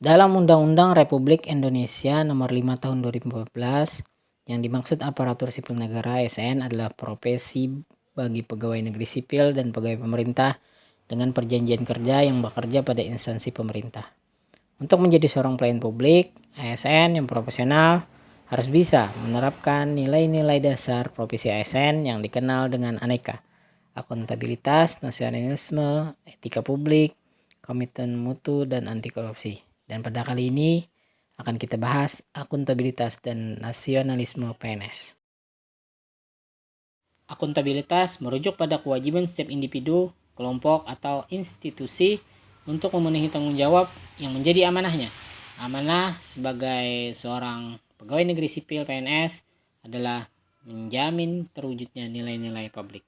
Dalam Undang-Undang Republik Indonesia Nomor 5 Tahun 2014, yang dimaksud aparatur sipil negara ASN adalah profesi bagi pegawai negeri sipil dan pegawai pemerintah dengan perjanjian kerja yang bekerja pada instansi pemerintah. Untuk menjadi seorang pelayan publik, ASN yang profesional harus bisa menerapkan nilai-nilai dasar profesi ASN yang dikenal dengan aneka, akuntabilitas, nasionalisme, etika publik, komitmen mutu, dan anti korupsi. Dan pada kali ini akan kita bahas akuntabilitas dan nasionalisme PNS. Akuntabilitas merujuk pada kewajiban setiap individu, kelompok, atau institusi untuk memenuhi tanggung jawab yang menjadi amanahnya. Amanah sebagai seorang pegawai negeri sipil PNS adalah menjamin terwujudnya nilai-nilai publik.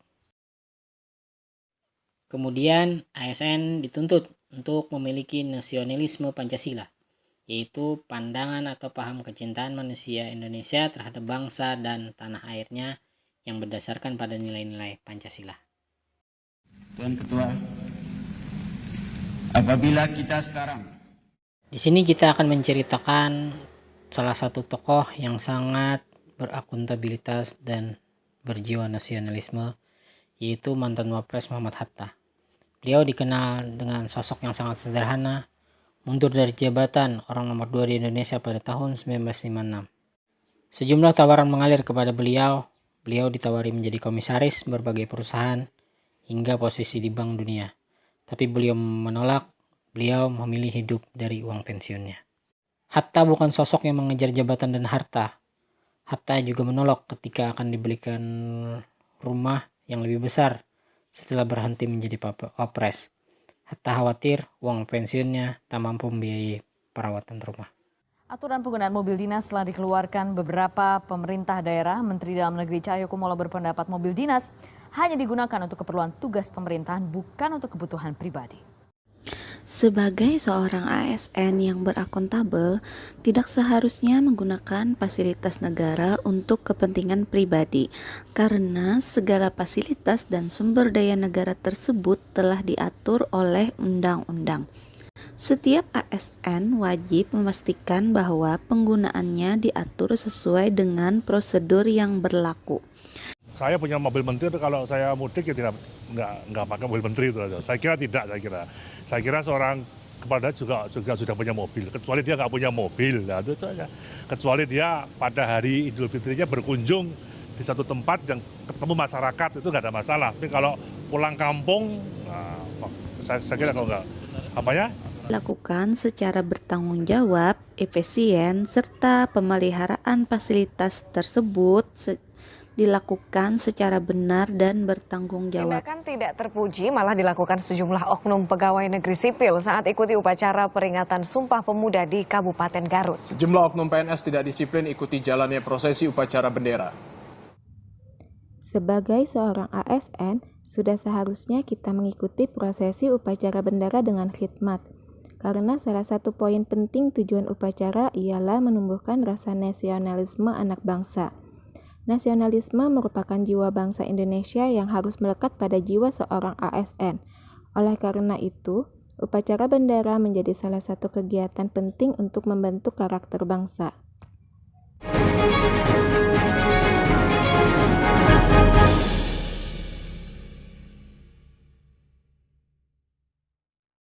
Kemudian ASN dituntut untuk memiliki nasionalisme Pancasila, yaitu pandangan atau paham kecintaan manusia Indonesia terhadap bangsa dan tanah airnya yang berdasarkan pada nilai-nilai Pancasila. Tuan Ketua, apabila kita sekarang di sini kita akan menceritakan salah satu tokoh yang sangat berakuntabilitas dan berjiwa nasionalisme, yaitu mantan Wapres Muhammad Hatta. Beliau dikenal dengan sosok yang sangat sederhana, mundur dari jabatan orang nomor 2 di Indonesia pada tahun 1956. Sejumlah tawaran mengalir kepada beliau. Beliau ditawari menjadi komisaris berbagai perusahaan hingga posisi di Bank Dunia. Tapi beliau menolak. Beliau memilih hidup dari uang pensiunnya. Hatta bukan sosok yang mengejar jabatan dan harta. Hatta juga menolak ketika akan dibelikan rumah yang lebih besar setelah berhenti menjadi wapres. Hatta khawatir uang pensiunnya tak mampu membiayai perawatan rumah. Aturan penggunaan mobil dinas telah dikeluarkan beberapa pemerintah daerah. Menteri Dalam Negeri Cahyokumolo berpendapat mobil dinas hanya digunakan untuk keperluan tugas pemerintahan, bukan untuk kebutuhan pribadi. Sebagai seorang ASN yang berakuntabel, tidak seharusnya menggunakan fasilitas negara untuk kepentingan pribadi, karena segala fasilitas dan sumber daya negara tersebut telah diatur oleh undang-undang. Setiap ASN wajib memastikan bahwa penggunaannya diatur sesuai dengan prosedur yang berlaku. Saya punya mobil menteri, kalau saya mudik ya nggak pakai mobil menteri itu aja. Saya kira tidak, saya kira seorang kepala juga sudah punya mobil, kecuali dia nggak punya mobil, nah, itu aja. Kecuali dia pada hari Idul Fitrinya berkunjung di satu tempat yang ketemu masyarakat, itu nggak ada masalah. Tapi kalau pulang kampung, nah, saya kira kalau nggak, apanya? Lakukan secara bertanggung jawab, efisien, serta pemeliharaan fasilitas tersebut dilakukan secara benar dan bertanggung jawab. Tindakan tidak terpuji malah dilakukan sejumlah oknum pegawai negeri sipil saat ikuti upacara peringatan Sumpah Pemuda di Kabupaten Garut. Sejumlah oknum PNS tidak disiplin ikuti jalannya prosesi upacara bendera. Sebagai seorang ASN, sudah seharusnya kita mengikuti prosesi upacara bendera dengan khidmat. Karena salah satu poin penting tujuan upacara ialah menumbuhkan rasa nasionalisme anak bangsa. Nasionalisme merupakan jiwa bangsa Indonesia yang harus melekat pada jiwa seorang ASN. Oleh karena itu, upacara bendera menjadi salah satu kegiatan penting untuk membentuk karakter bangsa.